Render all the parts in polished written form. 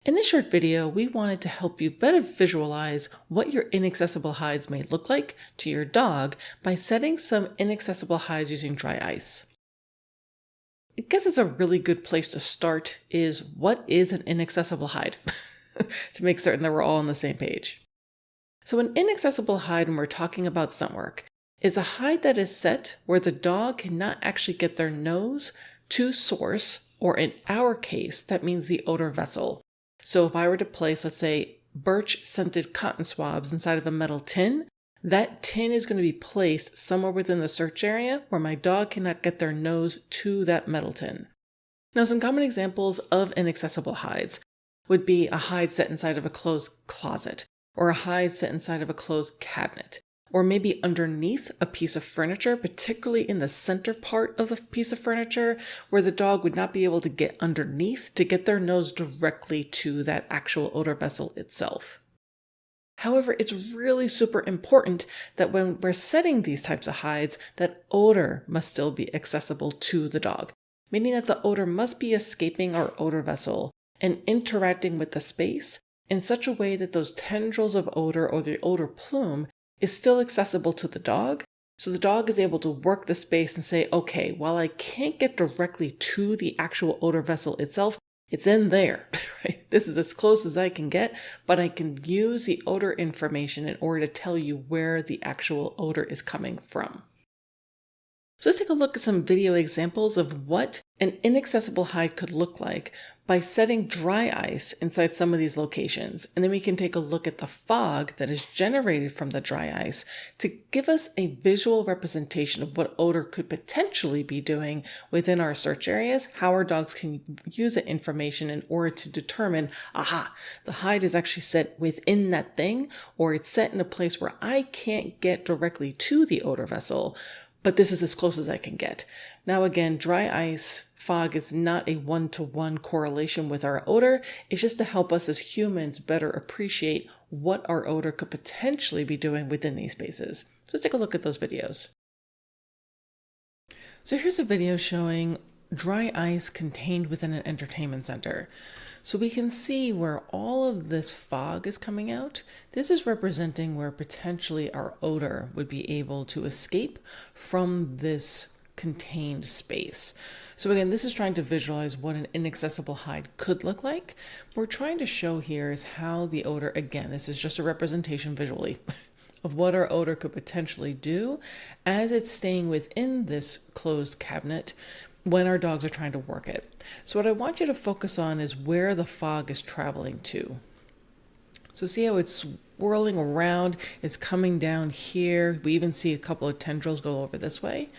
In this short video, we wanted to help you better visualize what your inaccessible hides may look like to your dog by setting some inaccessible hides using dry ice. I guess it's a really good place to start is what is an inaccessible hide? To make certain that we're all on the same page. So an inaccessible hide, when we're talking about scent work, is a hide that is set where the dog cannot actually get their nose to source, or in our case, that means the odor vessel. So if I were to place, let's say, birch scented cotton swabs inside of a metal tin, that tin is going to be placed somewhere within the search area where my dog cannot get their nose to that metal tin. Now, some common examples of inaccessible hides would be a hide set inside of a closed closet, or a hide set inside of a closed cabinet, or maybe underneath a piece of furniture, particularly in the center part of the piece of furniture, where the dog would not be able to get underneath to get their nose directly to that actual odor vessel itself. However, it's really super important that when we're setting these types of hides, that odor must still be accessible to the dog, meaning that the odor must be escaping our odor vessel and interacting with the space in such a way that those tendrils of odor or the odor plume is still accessible to the dog, so the dog is able to work the space and say, okay, while I can't get directly to the actual odor vessel itself, it's in there, right? This is as close as I can get, but I can use the odor information in order to tell you where the actual odor is coming from. So let's take a look at some video examples of what an inaccessible hide could look like by setting dry ice inside some of these locations. And then we can take a look at the fog that is generated from the dry ice to give us a visual representation of what odor could potentially be doing within our search areas, how our dogs can use that information in order to determine, aha, the hide is actually set within that thing, or it's set in a place where I can't get directly to the odor vessel, but this is as close as I can get. Now again, dry ice fog is not a one-to-one correlation with our odor. It's just to help us as humans better appreciate what our odor could potentially be doing within these spaces. So let's take a look at those videos. So here's a video showing dry ice contained within an entertainment center. So we can see where all of this fog is coming out. This is representing where potentially our odor would be able to escape from this contained space. So again, this is trying to visualize what an inaccessible hide could look like. What we're trying to show here is how the odor, again, this is just a representation visually of what our odor could potentially do as it's staying within this closed cabinet when our dogs are trying to work it. So what I want you to focus on is where the fog is traveling to. So see how it's swirling around, it's coming down here. We even see a couple of tendrils go over this way.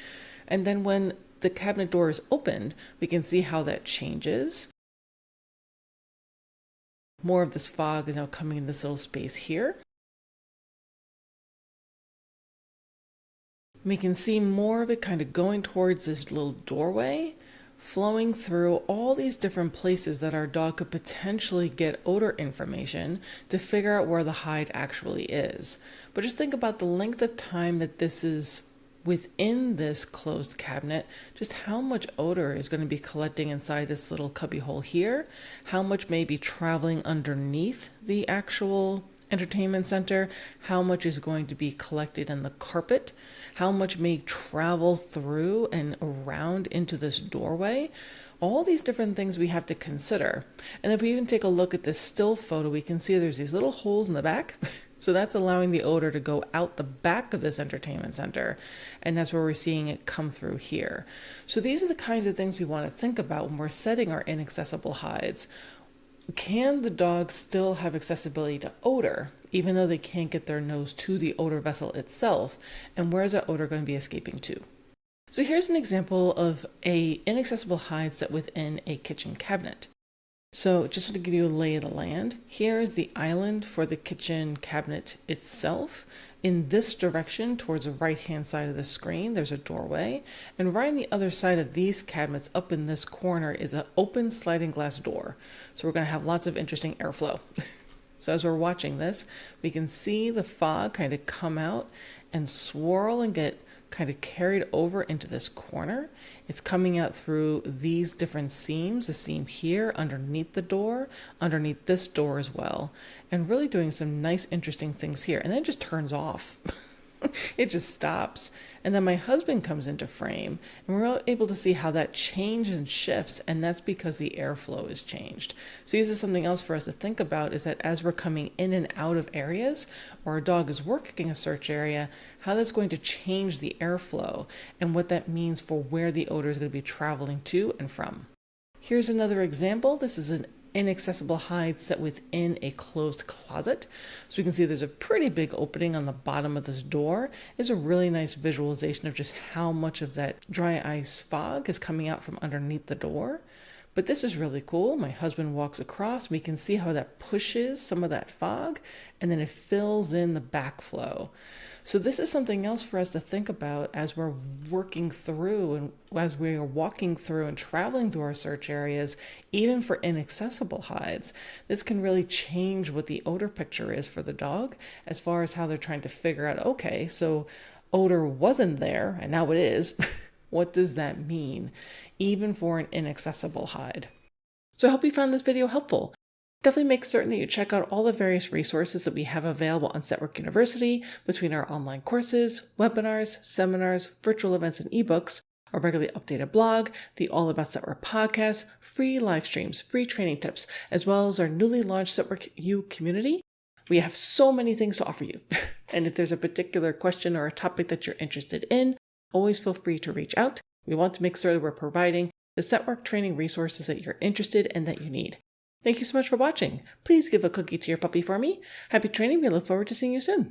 And then when the cabinet door is opened, we can see how that changes. More of this fog is now coming in this little space here. We can see more of it kind of going towards this little doorway, flowing through all these different places that our dog could potentially get odor information to figure out where the hide actually is. But just think about the length of time that this is within this closed cabinet, just how much odor is going to be collecting inside this little cubby hole here, how much may be traveling underneath the actual entertainment center, how much is going to be collected in the carpet, how much may travel through and around into this doorway. All these different things we have to consider. And if we even take a look at this still photo, we can see there's these little holes in the back. So that's allowing the odor to go out the back of this entertainment center. And that's where we're seeing it come through here. So these are the kinds of things we want to think about when we're setting our inaccessible hides. Can the dog still have accessibility to odor, even though they can't get their nose to the odor vessel itself? And where is that odor going to be escaping to? So here's an example of an inaccessible hide set within a kitchen cabinet. So just to give you a lay of the land, here is the island for the kitchen cabinet itself. In this direction, towards the right-hand side of the screen, there's a doorway. And right on the other side of these cabinets, up in this corner, is an open sliding glass door. So we're going to have lots of interesting airflow. So as we're watching this, we can see the fog kind of come out and swirl and get kind of carried over into this corner. It's coming out through these different seams, the seam here, underneath the door, underneath this door as well, and really doing some nice, interesting things here. And then it just turns off. It just stops. And then my husband comes into frame, and we're able to see how that changes and shifts, and that's because the airflow is changed. So this is something else for us to think about, is that as we're coming in and out of areas, or a dog is working a search area, how that's going to change the airflow and what that means for where the odor is going to be traveling to and from. Here's another example. This is an inaccessible hide set within a closed closet. So we can see there's a pretty big opening on the bottom of this door. It's a really nice visualization of just how much of that dry ice fog is coming out from underneath the door. But this is really cool. My husband walks across. We can see how that pushes some of that fog, and then it fills in the backflow. So this is something else for us to think about as we're working through and as we are walking through and traveling to our search areas, even for inaccessible hides. This can really change what the odor picture is for the dog as far as how they're trying to figure out, okay, so odor wasn't there and now it is. What does that mean, even for an inaccessible hide? So I hope you found this video helpful. Definitely make certain that you check out all the various resources that we have available on Setwork University between our online courses, webinars, seminars, virtual events, and ebooks, our regularly updated blog, the All About Setwork podcast, free live streams, free training tips, as well as our newly launched Setwork U community. We have so many things to offer you. And if there's a particular question or a topic that you're interested in, always feel free to reach out. We want to make sure that we're providing the Setwork training resources that you're interested and that you need. Thank you so much for watching. Please give a cookie to your puppy for me. Happy training. We look forward to seeing you soon.